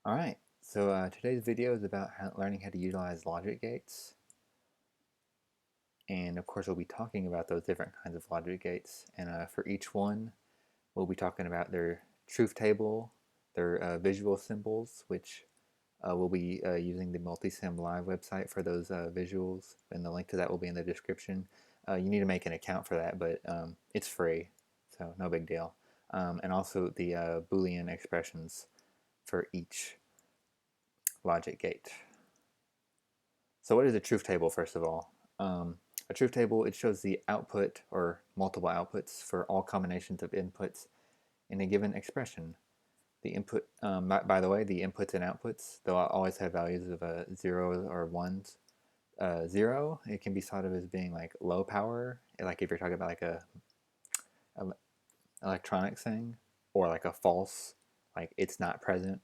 Alright, so today's video is about learning how to utilize logic gates. And of course we'll be talking about those different kinds of logic gates. And for each one, we'll be talking about their truth table, their visual symbols, which we'll be using the Multisim live website for those visuals. And the link to that will be in the description. You need to make an account for that, but it's free, so no big deal. And also the Boolean expressions for each logic gate. So what is a truth table, first of all? A truth table, it shows the output or multiple outputs for all combinations of inputs in a given expression. The input, by the way, the inputs and outputs, they'll always have values of zeros or ones. Zero, it can be thought of as being like low power, like if you're talking about like a electronic thing, or like a false, like it's not present.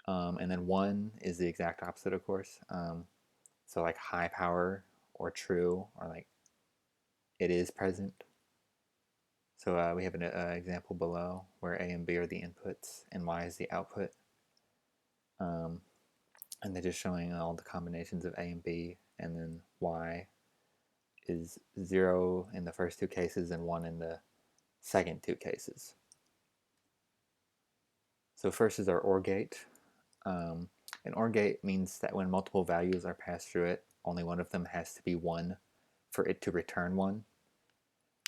And then one is the exact opposite, of course. So like high power or true, or like it is present. So we have an example below where A and B are the inputs and Y is the output. And they're just showing all the combinations of A and B, and then Y is 0 in the first two cases and 1 in the second two cases. So first is our OR gate. An OR gate means that when multiple values are passed through it, only one of them has to be 1 for it to return 1.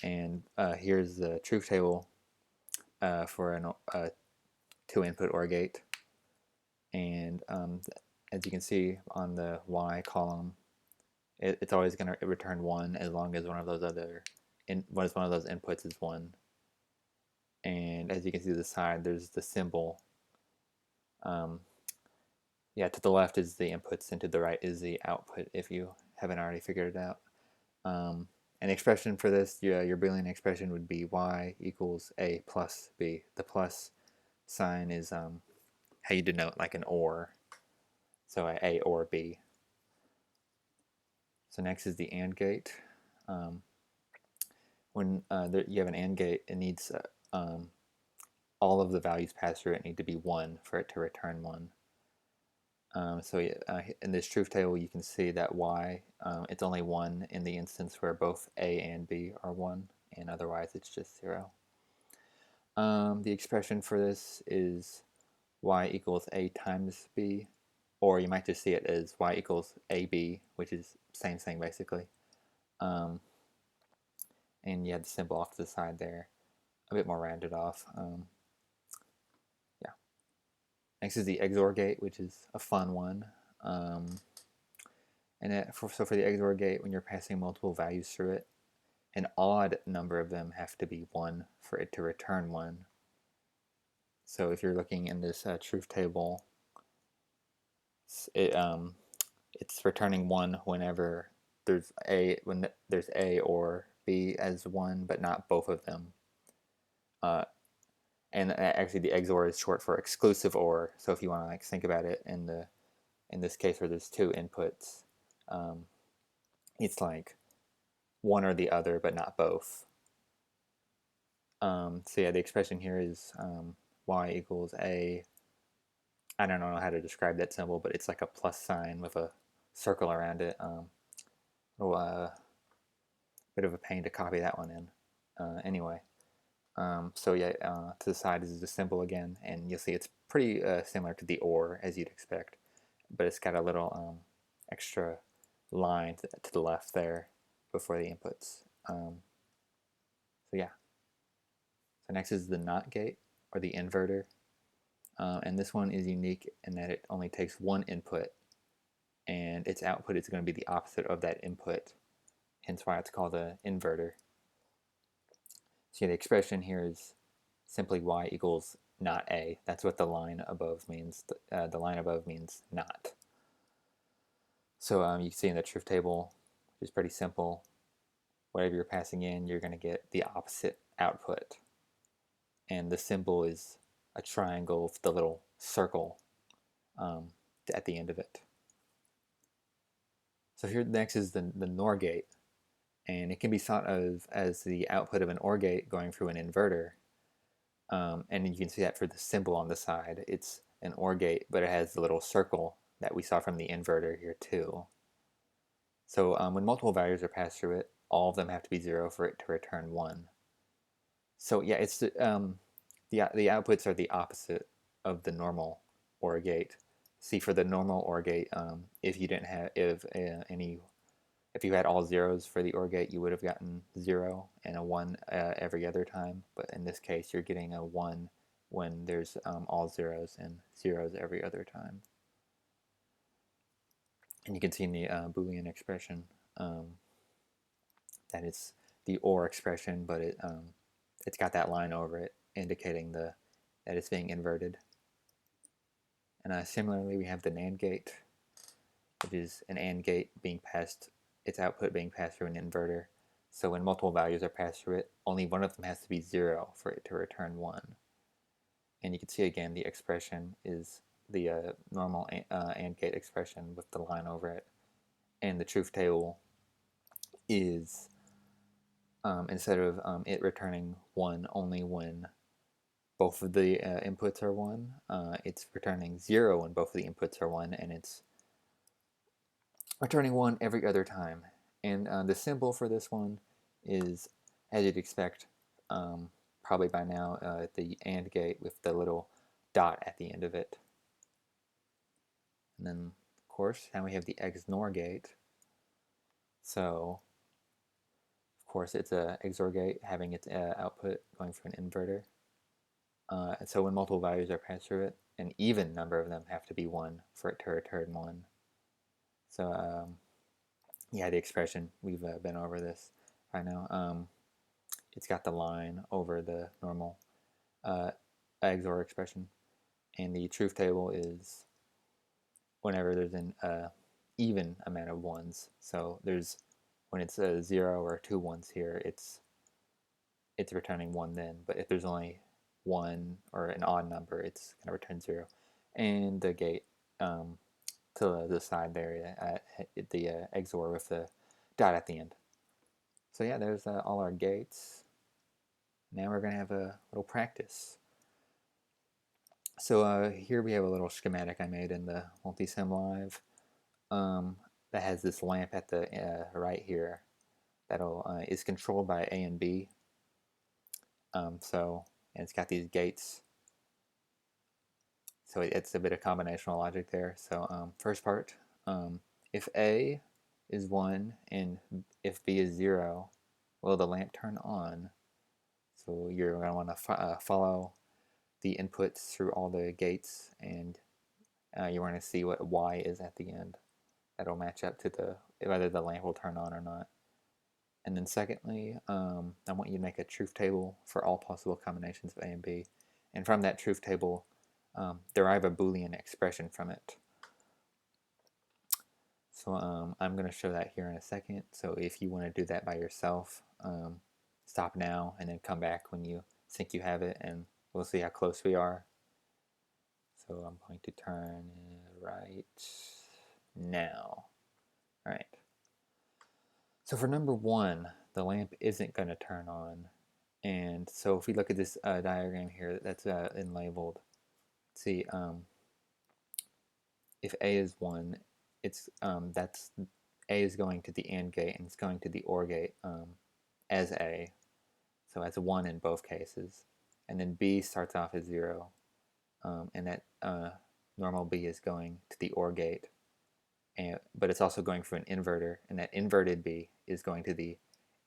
And here's the truth table for a two-input OR gate. And as you can see on the Y column, it's always going to return 1 as long as one of those inputs is 1. And as you can see to the side, there's the symbol. Yeah, to the left is the inputs, and to the right is the output, if you haven't already figured it out. An expression for this, your Boolean expression would be y equals a plus b. The plus sign is how you denote like an or, so a or b. So next is the AND gate. When you have an AND gate, it needs all of the values passed through it need to be 1 for it to return 1. So in this truth table, you can see that y, it's only 1 in the instance where both a and b are 1, and otherwise it's just 0. The expression for this is y equals a times b, or you might just see it as y equals ab, which is same thing basically. And you have the symbol off to the side there, a bit more rounded off. Yeah. Next is the XOR gate, which is a fun one. So for the XOR gate, when you're passing multiple values through it, an odd number of them have to be 1 for it to return 1. So if you're looking in this truth table, it's returning 1 whenever there's A or B as 1, but not both of them. And actually, the XOR is short for exclusive OR. So if you want to like think about it in this case where there's two inputs, it's like one or the other, but not both. So yeah, the expression here is y equals a. I don't know how to describe that symbol, but it's like a plus sign with a circle around it. Bit of a pain to copy that one in. Anyway, so yeah, to the side is the symbol again, and you'll see it's pretty similar to the OR as you'd expect, but it's got a little extra line to the left there before the inputs. So yeah. So next is the NOT gate, or the inverter. And this one is unique in that it only takes one input, and its output is going to be the opposite of that input, hence why it's called an inverter. So yeah, the expression here is simply y equals not a. That's what the line above means. The line above means not. So you can see in the truth table, which is pretty simple, whatever you're passing in, you're going to get the opposite output. And the symbol is a triangle with the little circle at the end of it. So here next is the NOR gate, and it can be thought of as the output of an OR gate going through an inverter. And you can see that for the symbol on the side. It's an OR gate, but it has the little circle that we saw from the inverter here too. So when multiple values are passed through it, all of them have to be 0 for it to return 1. So yeah, it's the outputs are the opposite of the normal OR gate. See, for the normal OR gate, if you didn't have if you had all zeros for the OR gate, you would have gotten 0 and a 1 every other time. But in this case, you're getting a 1 when there's all zeros and zeros every other time. And you can see in the Boolean expression that it's the OR expression, but it's got that line over it indicating that it's being inverted. And similarly, we have the NAND gate, which is an AND gate being passed, its output being passed through an inverter. So when multiple values are passed through it, only one of them has to be 0 for it to return 1. And you can see again the expression is the normal AND gate expression with the line over it. And the truth table is, instead of it returning 1 only when both of the inputs are 1, it's returning 0 when both of the inputs are 1, and it's returning 1 every other time. And the symbol for this one is, as you'd expect, probably by now, the AND gate with the little dot at the end of it. And then, of course, now we have the XOR gate. So, of course, it's a XOR gate having its output going through an inverter. So when multiple values are passed through it, an even number of them have to be 1 for it to return 1. So, yeah, the expression, we've been over this right now. It's got the line over the normal XOR expression. And the truth table is whenever there's an even amount of 1s. So when it's a 0 or 2 1s here, it's returning 1 then. But if there's only 1 or an odd number, it's going to return 0. And the gate to the side there, the XOR with the dot at the end. So yeah, there's all our gates. Now we're going to have a little practice. So here we have a little schematic I made in the Multisim Live that has this lamp at the right here that is controlled by A and B. And it's got these gates. So it's a bit of combinational logic there. So first part, if A is 1 and if B is 0, will the lamp turn on? So you're going to want to follow the inputs through all the gates, and you want to see what Y is at the end. That'll match up to whether the lamp will turn on or not. And then secondly, I want you to make a truth table for all possible combinations of A and B. And from that truth table, derive a Boolean expression from it. So I'm going to show that here in a second. So if you want to do that by yourself, stop now and then come back when you think you have it, and we'll see how close we are. So I'm going to turn right now. All right. So for number 1, the lamp isn't going to turn on. And so if we look at this diagram here that's labeled, see, if A is 1, it's that's A is going to the AND gate and it's going to the OR gate as A. So as 1 in both cases. And then B starts off as 0. And that normal B is going to the OR gate. But it's also going through an inverter, and that inverted B is going to the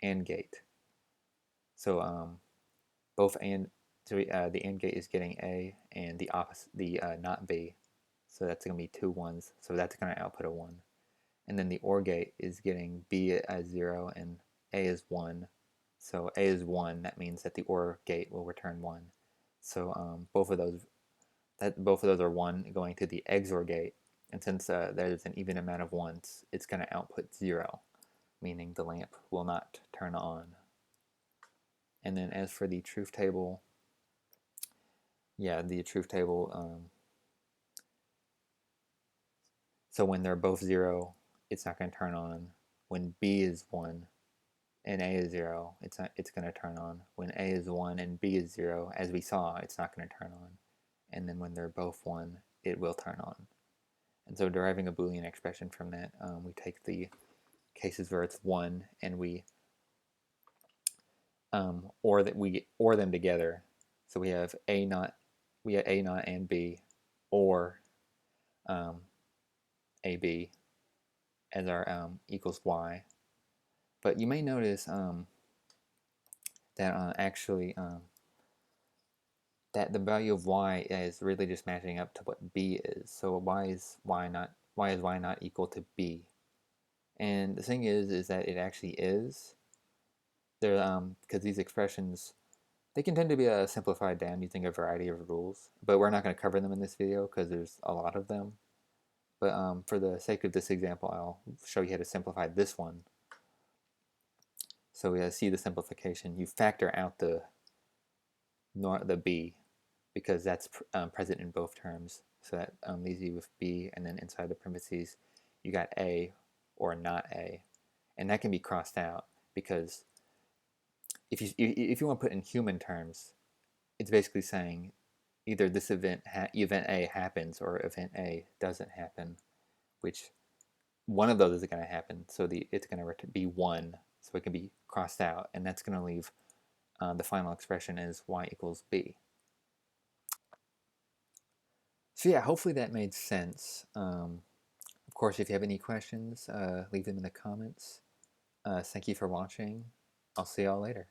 AND gate. So the AND gate is getting A, and the opposite, not B. So that's going to be 2 1s. So that's going to output a 1. And then the OR gate is getting B as 0 and A is 1. So A is 1. That means that the OR gate will return 1. So both of those are 1 going to the XOR gate. And since there's an even amount of 1s, it's going to output 0, meaning the lamp will not turn on. And then as for the truth table, the truth table, so when they're both 0, it's not going to turn on. When B is 1 and A is 0, it's going to turn on. When A is 1 and B is 0, as we saw, it's not going to turn on. And then when they're both 1 it will turn on. And so deriving a Boolean expression from that, we take the cases where it's 1 and we or them together. So we have a not and b, or ab as our equals y. But you may notice that actually that the value of y is really just matching up to what b is. So why is y not equal to b? And the thing is that it actually is. There because these expressions, they can tend to be simplified down using a variety of rules, but we're not going to cover them in this video because there's a lot of them. But for the sake of this example, I'll show you how to simplify this one. So we see the simplification. You factor out the b because that's present in both terms. So that leaves you with b, and then inside the parentheses you got a or not a, and that can be crossed out because if you want to put in human terms, it's basically saying either this event A happens or event A doesn't happen, which one of those is going to happen. So it's going to be 1, so it can be crossed out, and that's going to leave the final expression as y equals b. So yeah, hopefully that made sense. Of course, if you have any questions, leave them in the comments. Thank you for watching. I'll see y'all later.